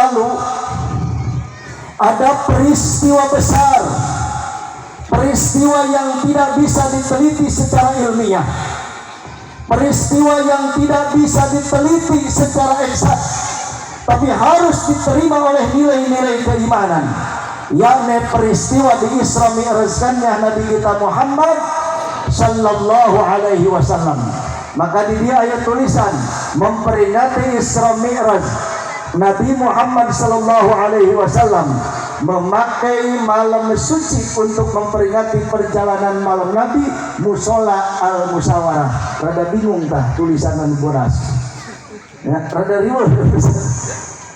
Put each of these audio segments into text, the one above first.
lalu ada peristiwa besar, peristiwa yang tidak bisa diteliti secara ilmiah, peristiwa yang tidak bisa diteliti secara eksak, tapi harus diterima oleh nilai-nilai keimanan, yakni peristiwa di Isra Mi'rajkannya Nabi kita Muhammad sallallahu alaihi wasallam. Maka di dia ayat tulisan memperingati Isra Mi'raj Nabi Muhammad sallallahu alaihi wasallam memakai malam suci untuk memperingati perjalanan malam Nabi Musola al-Musawarah. Rada bingung tah tulisanan bodas. Ya, rada riweuh.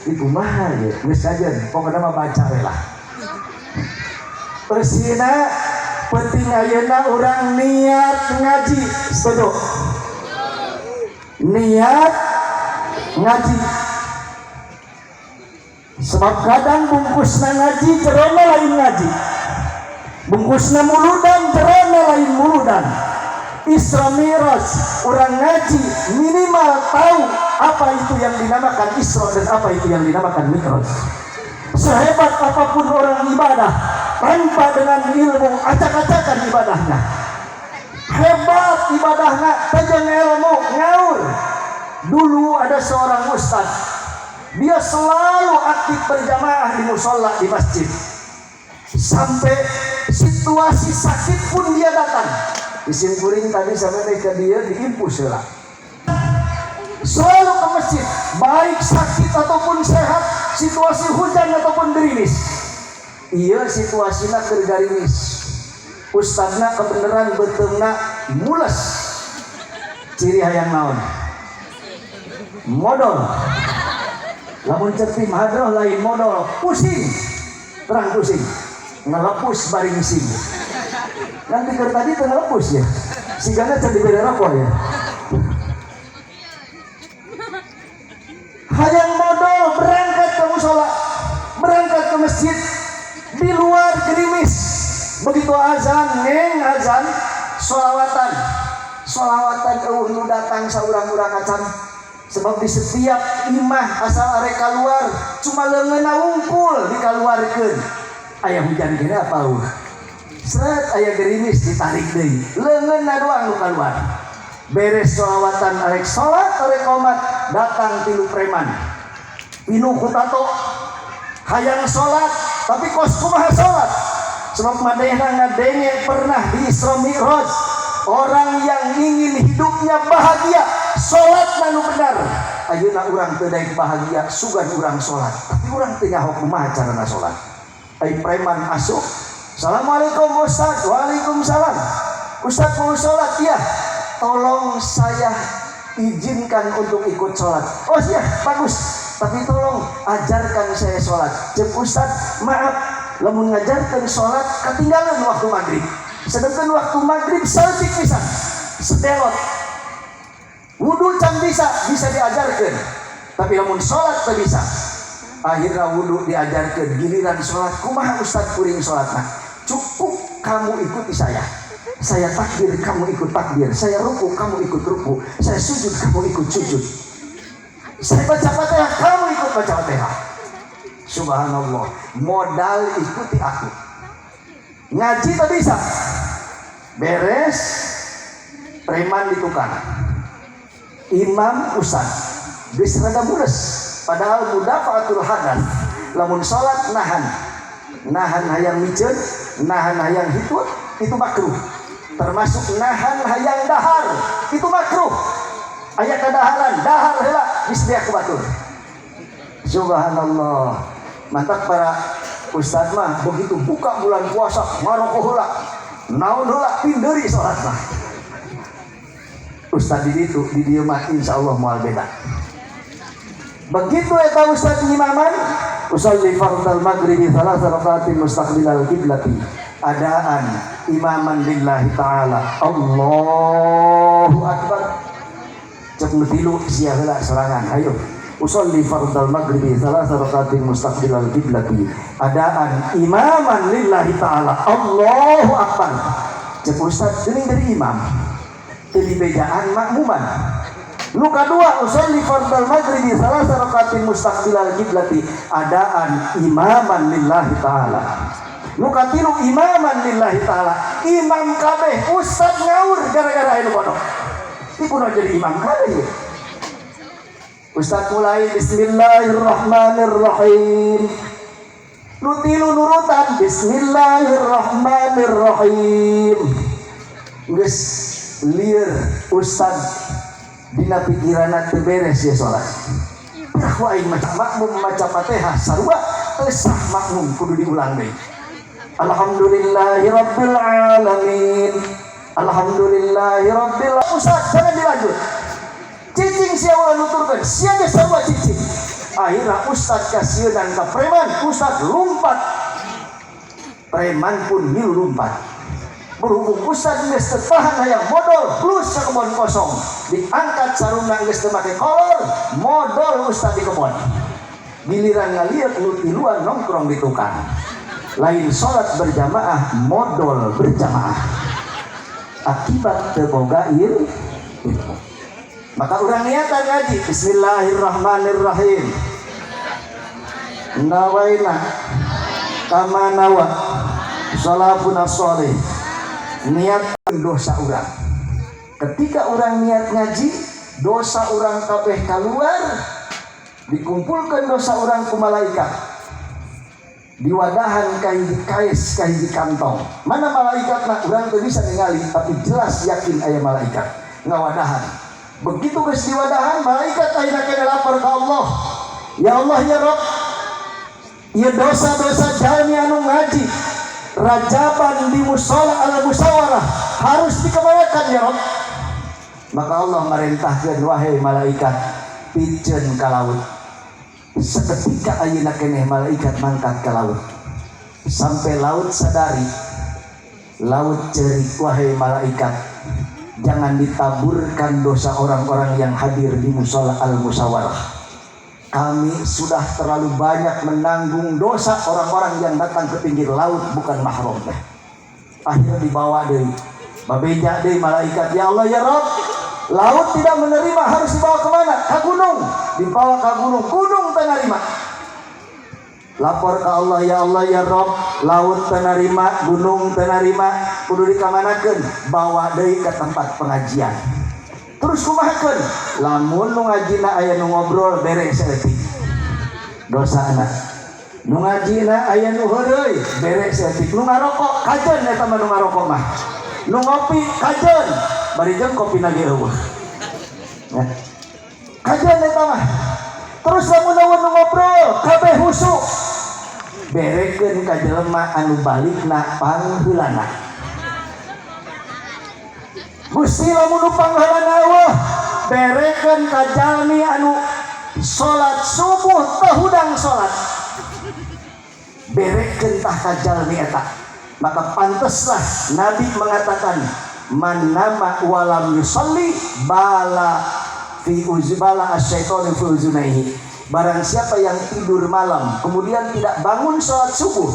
Iku mah ya, geus saja pokona mah baca we lah. Persina penting ayeuna urang niat ngaji, setuju? Niat ngaji. Sebab kadang bungkusna ngaji jerona lain ngaji, bungkusna muludan jerona lain muludan. Isra Mi'raj orang ngaji minimal tahu apa itu yang dinamakan Isra dan apa itu yang dinamakan Mi'raj. Sehebat apapun orang ibadah tanpa dengan ilmu acak-acakan ibadahnya, hebat ibadahnya tajam ilmu ngaur. Dulu ada seorang ustaz, dia selalu aktif berjamaah di musola di masjid. Sampai situasi sakit pun dia datang. Disimpurin tadi sampai mereka dia diimpus lah. Selalu ke masjid, baik sakit ataupun sehat, situasi hujan ataupun gerimis. Iya situasinya tergarimis. Ustazna kebenaran betulna mules. Ciri hayang naon? Modal. Lamun certim hadroh lain modal, pusing, terang pusing, ngelepus baring sing. Nanti dari tadi ngelepus ya, sigana jadi beda rokok ya. Hayang modal berangkat ke musola, berangkat ke masjid, di luar gerimis. Begitu azan, neng azan, solawatan nu datang saurang-urang acan. Sebab di setiap imah asal are keluar cuma leungeunna wungkul dikaluarkeun. Aya hujan gini apa seret aya gerimis ditarik deui. Leungeunna doang nu kaluar. Beres sholawatan arek salat arek qomat datang tilu preman. Pinu ku tato hayang salat tapi kos kumaha salat. Sebab madehna ngadenge pernah di Isra Mi'raj. Orang yang ingin hidupnya bahagia, sholat nanu benar. Ayeuna urang teu daek bahagia, sugan urang sholat. Tapi urang teu nyaho kumaha carana sholat. Ai preman asup. Assalamualaikum Ustaz. Waalaikumsalam. Ustaz mau sholat? Iya. Tolong saya izinkan untuk ikut sholat. Oh iya, bagus. Tapi tolong ajarkan saya sholat. Cek Ustaz, maaf, lamun ngajarkan sholat ketinggalan waktu maghrib. Sedangkan waktu maghrib saltik pisan, sedelot. Wudu can bisa diajarkan, tapi namun sholat tak bisa. Akhirnya wudu diajarkan, giliran sholat kumaha Ustaz kuring sholatna. Cukup kamu ikuti saya takbir kamu ikut takbir, saya ruku kamu ikut ruku, saya sujud kamu ikut sujud, saya baca Fatihah kamu ikut baca Fatihah. Subhanallah, modal ikuti aku. Ngaji tak bisa. Beres preman ditukar. Imam ustaz geus rada mules, padahal mudafaatul hadas. Lamun salat nahan hayang miceun, nahan hayang hitut itu makruh. Termasuk nahan hayang dahar itu makruh. Aya kadaharan, dahar heula geus dia kebatur. Subhanallah. Mantap para ustaz mah begitu buka bulan puasa ngaroko heula, naon heula pindeuri salat mah. Ustaz di dieu mah insyaallah moal beda. Begitu eta ustaz imaman, usolli fardal maghribi thalatha rakaatin mustaqbilal qiblati. Adaan imaman lillahi taala. Allahu akbar. Cek nu tilu sia heula sorangan, hayu. Usolli fardal maghribi thalatha rakaatin mustaqbilal qiblati. Adaan imaman lillahi ta'ala. Allahu akbar. Cek ustaz geuning dari imam. Teu dibedaan makmuman. Nu kadua usolli fardal maghribi salasa rakaatin mustaqbilal qiblati adaan imaman lillahi taala. Nu katilu imaman lillahi taala. Imam kabeh ustad ngaur gara-gara anu bodoh. Dikuno jadi imam kabeh. Ustad mulai bismillahirrahmanirrahim. Nu tilu nurutan bismillahirrahmanirrahim. Geus lieur ustad dina pikiranna teu beres ya salat. Bahwa aing maca makmum maca Fatihah sarua sah makmum kudu diulang deui. Alhamdulillahirabbil alamin. Alhamdulillahirabbil Ustaz jangan dilanjut. Cicing sia ulah nuturkeun, sia ge sarua cicing. Akhirna Ustaz kasieun ka preman, Ustaz lumpat. Preman pun milu lumpat. Berhubung Ustaz geus teu tahan hayang modal plus ka kebon kosong, diangkat sarungna geus teu make kolor, modal Ustaz di kebon. Giliran ngalieur nu tiluan nongkrong di tukang. Lain salat berjamaah, modal berjamaah. Akibat teu boga ilmu. Maka urang niatan ngaji bismillahirrahmanirrahim. Nawaina kama nawa salafuna sholih. Niat dosa orang. Ketika orang niat ngaji, dosa orang kabeh keluar, dikumpulkan dosa orang ku malaikat, diwadahan kahiji kaes kahiji kantong. Mana malaikatna urang teu bisa ningali, tapi jelas yakin aya malaikat ngawadahan. Begitu geus diwadahan, malaikat ayeuna kana lapor ka Allah. Ya Allah ya Rabb, ieu dosa-dosa jalmi anu ngaji rajaban di musola ala musawarah harus dikembalikan ya Rabb. Maka Allah merintahkeun wahai malaikat piceun ka laut. Seketika ayeuna keneh malaikat mangkat ka laut. Sampai laut sadari. Laut cerik wahai malaikat. Jangan ditaburkan dosa orang-orang yang hadir di musola al musawarah. Kami sudah terlalu banyak menanggung dosa orang-orang yang datang ke pinggir laut bukan mahram. Akhirnya dibawa dari babeja dari malaikat. Ya Allah ya Rabb, laut tidak menerima, harus dibawa kemana? Ke gunung. Dibawa ke gunung, gunung menerima. Lapor ke Allah, ya Allah ya Rabb, laut menerima, gunung menerima, kudu dikamanakeun, bawa deui ke tempat pengajian. Terus kumahakeun? Lamun nu ngajina aya nu ngobrol bere saeutik. Dosana. Nu ngajina aya nu heureuy bere saeutik. Nu ngarokok kajeun eta mah nu ngarokok mah. Nu ngopi kajeun, bari jeung kopina ge eueuh. Ya. Kajeun eta mah. Terus lamun nu ngobrol kabeh husuk. Berekeun ka jelema anu balikna pangheulana. Gusti lamun pangheulana eueuh berekeun ka jalmi anu salat subuh teh hudang salat. Berekeun tah ka jalmi eta. Maka panteslah Nabi mengatakan man nama walam yusalli bala fi uzbala asyaitanu fi uzunaihi. Barang siapa yang tidur malam kemudian tidak bangun salat subuh